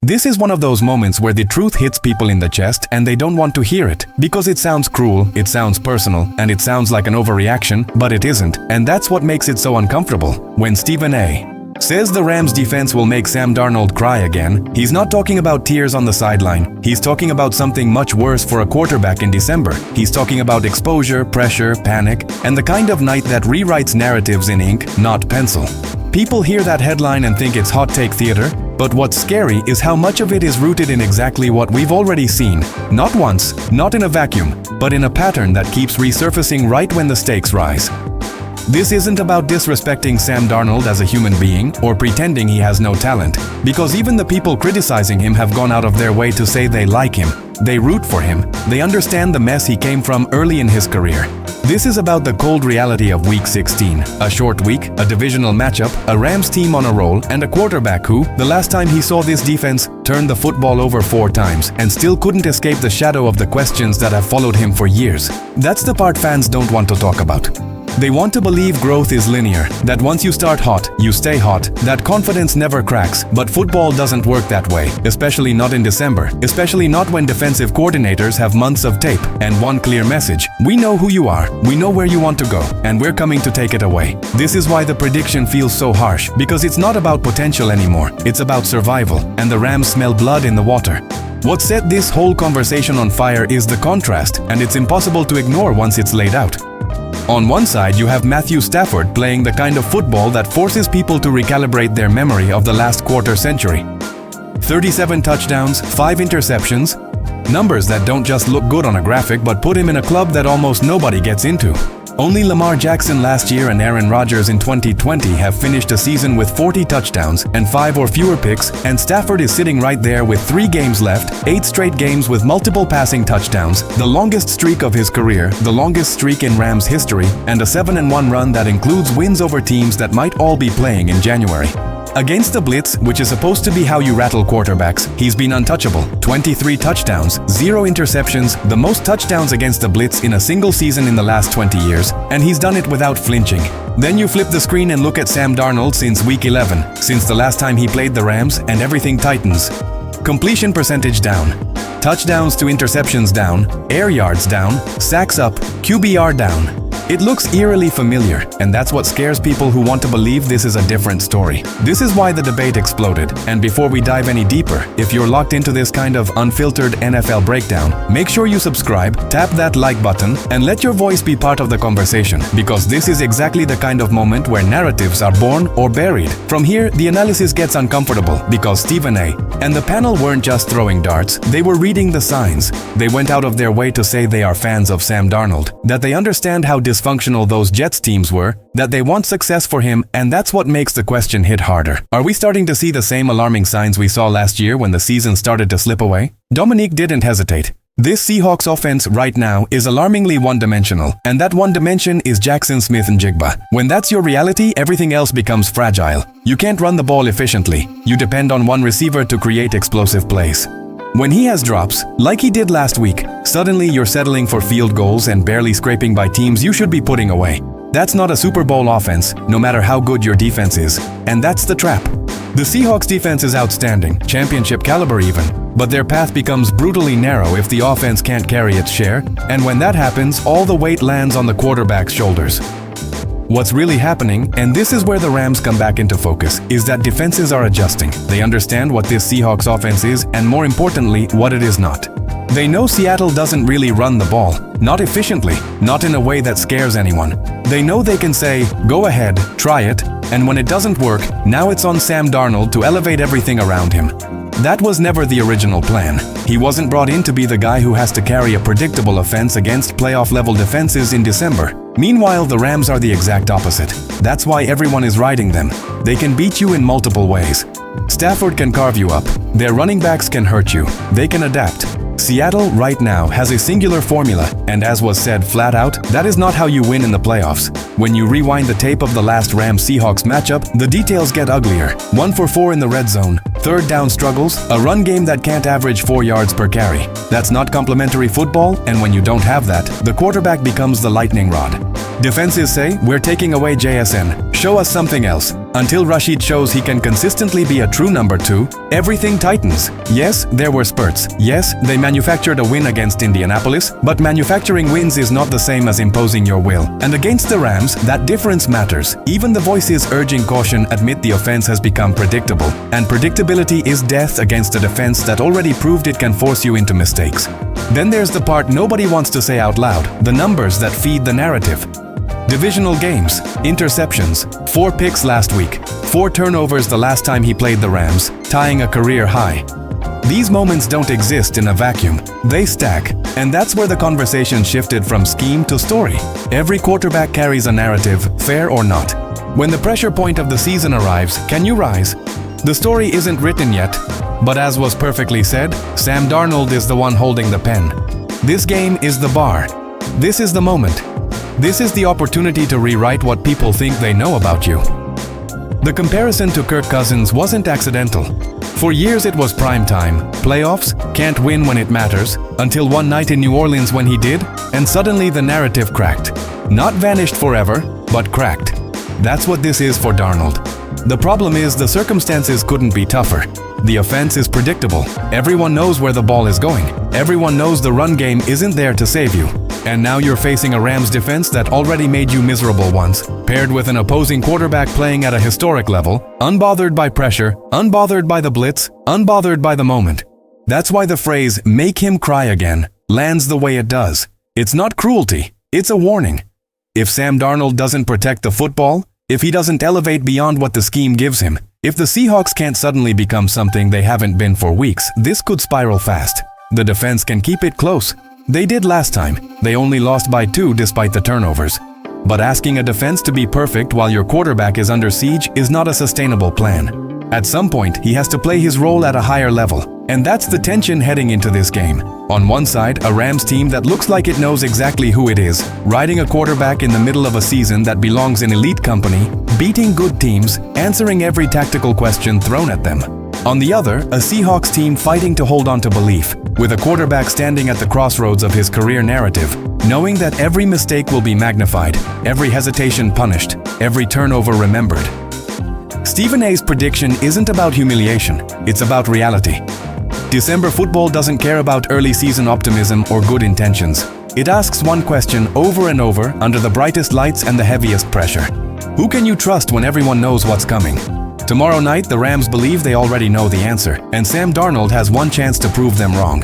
This is one of those moments where the truth hits people in the chest and they don't want to hear it, because it sounds cruel, it sounds personal, and it sounds like an overreaction, but it isn't, and that's what makes it so uncomfortable. When Stephen A. says the Rams defense will make Sam Darnold cry again, he's not talking about tears on the sideline. He's talking about something much worse for a quarterback in December. He's talking about exposure, pressure, panic, and the kind of night that rewrites narratives in ink, not pencil. People hear that headline and think it's hot take theater, but what's scary is how much of it is rooted in exactly what we've already seen. Not once, not in a vacuum, but in a pattern that keeps resurfacing right when the stakes rise. This isn't about disrespecting Sam Darnold as a human being or pretending he has no talent, because even the people criticizing him have gone out of their way to say they like him, they root for him, they understand the mess he came from early in his career. This is about the cold reality of Week 16, a short week, a divisional matchup, a Rams team on a roll, and a quarterback who, the last time he saw this defense, turned the football over 4 times and still couldn't escape the shadow of the questions that have followed him for years. That's the part fans don't want to talk about. They want to believe growth is linear, that once you start hot, you stay hot, that confidence never cracks, but football doesn't work that way, especially not in December, especially not when defensive coordinators have months of tape and one clear message: we know who you are, we know where you want to go, and we're coming to take it away. This is why the prediction feels so harsh, because it's not about potential anymore, it's about survival, and the Rams smell blood in the water. What set this whole conversation on fire is the contrast, and it's impossible to ignore once it's laid out. On one side, you have Matthew Stafford playing the kind of football that forces people to recalibrate their memory of the last quarter century. 37 touchdowns, 5 interceptions, numbers that don't just look good on a graphic but put him in a club that almost nobody gets into. Only Lamar Jackson last year and Aaron Rodgers in 2020 have finished a season with 40 touchdowns and 5 or fewer picks, and Stafford is sitting right there with 3 games left, 8 straight games with multiple passing touchdowns, the longest streak of his career, the longest streak in Rams history, and a 7-1 run that includes wins over teams that might all be playing in January. Against the blitz, which is supposed to be how you rattle quarterbacks, he's been untouchable. 23 touchdowns, 0 interceptions, the most touchdowns against the blitz in a single season in the last 20 years, and he's done it without flinching. Then you flip the screen and look at Sam Darnold since Week 11, since the last time he played the Rams, and everything tightens. Completion percentage down, touchdowns to interceptions down, air yards down, sacks up, QBR down. It looks eerily familiar, and that's what scares people who want to believe this is a different story. This is why the debate exploded, and before we dive any deeper, if you're locked into this kind of unfiltered NFL breakdown, make sure you subscribe, tap that like button, and let your voice be part of the conversation, because this is exactly the kind of moment where narratives are born or buried. From here, the analysis gets uncomfortable, because Stephen A. and the panel weren't just throwing darts, they were reading the signs. They went out of their way to say they are fans of Sam Darnold, that they understand how dysfunctional those Jets teams were, that they want success for him, and that's what makes the question hit harder. Are we starting to see the same alarming signs we saw last year when the season started to slip away? Dominique didn't hesitate. This Seahawks offense right now is alarmingly one-dimensional, and that one dimension is Jackson Smith-Njigba. When that's your reality, everything else becomes fragile. You can't run the ball efficiently. You depend on one receiver to create explosive plays. When he has drops, like he did last week, suddenly you're settling for field goals and barely scraping by teams you should be putting away. That's not a Super Bowl offense, no matter how good your defense is. And that's the trap. The Seahawks defense is outstanding, championship caliber even, but their path becomes brutally narrow if the offense can't carry its share, and when that happens, all the weight lands on the quarterback's shoulders. What's really happening, and this is where the Rams come back into focus, is that defenses are adjusting. They understand what this Seahawks offense is, and more importantly, what it is not. They know Seattle doesn't really run the ball, not efficiently, not in a way that scares anyone. They know they can say, go ahead, try it, and when it doesn't work, now it's on Sam Darnold to elevate everything around him. That was never the original plan. He wasn't brought in to be the guy who has to carry a predictable offense against playoff-level defenses in December. Meanwhile, the Rams are the exact opposite. That's why everyone is riding them. They can beat you in multiple ways. Stafford can carve you up. Their running backs can hurt you. They can adapt. Seattle right now has a singular formula, and as was said flat out, that is not how you win in the playoffs. When you rewind the tape of the last Rams-Seahawks matchup, the details get uglier. 1 for 4 in the red zone, third down struggles, a run game that can't average 4 yards per carry. That's not complementary football, and when you don't have that, the quarterback becomes the lightning rod. Defenses say, we're taking away JSN. Show us something else. Until Rashid shows he can consistently be a true number 2, everything tightens. Yes, there were spurts. Yes, they manufactured a win against Indianapolis, but manufacturing wins is not the same as imposing your will. And against the Rams, that difference matters. Even the voices urging caution admit the offense has become predictable. And predictability is death against a defense that already proved it can force you into mistakes. Then there's the part nobody wants to say out loud, the numbers that feed the narrative. Divisional games, interceptions, 4 picks last week, 4 turnovers the last time he played the Rams, tying a career high. These moments don't exist in a vacuum. They stack. And that's where the conversation shifted from scheme to story. Every quarterback carries a narrative, fair or not. When the pressure point of the season arrives, can you rise? The story isn't written yet, but as was perfectly said, Sam Darnold is the one holding the pen. This game is the bar. This is the moment. This is the opportunity to rewrite what people think they know about you. The comparison to Kirk Cousins wasn't accidental. For years it was prime time, playoffs, can't win when it matters, until one night in New Orleans when he did, and suddenly the narrative cracked. Not vanished forever, but cracked. That's what this is for Darnold. The problem is the circumstances couldn't be tougher. The offense is predictable. Everyone knows where the ball is going. Everyone knows the run game isn't there to save you. And now you're facing a Rams defense that already made you miserable once, paired with an opposing quarterback playing at a historic level, unbothered by pressure, unbothered by the blitz, unbothered by the moment. That's why the phrase, "make him cry again," lands the way it does. It's not cruelty, it's a warning. If Sam Darnold doesn't protect the football, if he doesn't elevate beyond what the scheme gives him, if the Seahawks can't suddenly become something they haven't been for weeks, this could spiral fast. The defense can keep it close. They did last time. They only lost by 2 despite the turnovers. But asking a defense to be perfect while your quarterback is under siege is not a sustainable plan. At some point, he has to play his role at a higher level. And that's the tension heading into this game. On one side, a Rams team that looks like it knows exactly who it is, riding a quarterback in the middle of a season that belongs in elite company, beating good teams, answering every tactical question thrown at them. On the other, a Seahawks team fighting to hold on to belief, with a quarterback standing at the crossroads of his career narrative, knowing that every mistake will be magnified, every hesitation punished, every turnover remembered. Stephen A's prediction isn't about humiliation, it's about reality. December football doesn't care about early season optimism or good intentions. It asks one question over and over under the brightest lights and the heaviest pressure. Who can you trust when everyone knows what's coming? Tomorrow night, the Rams believe they already know the answer, and Sam Darnold has one chance to prove them wrong.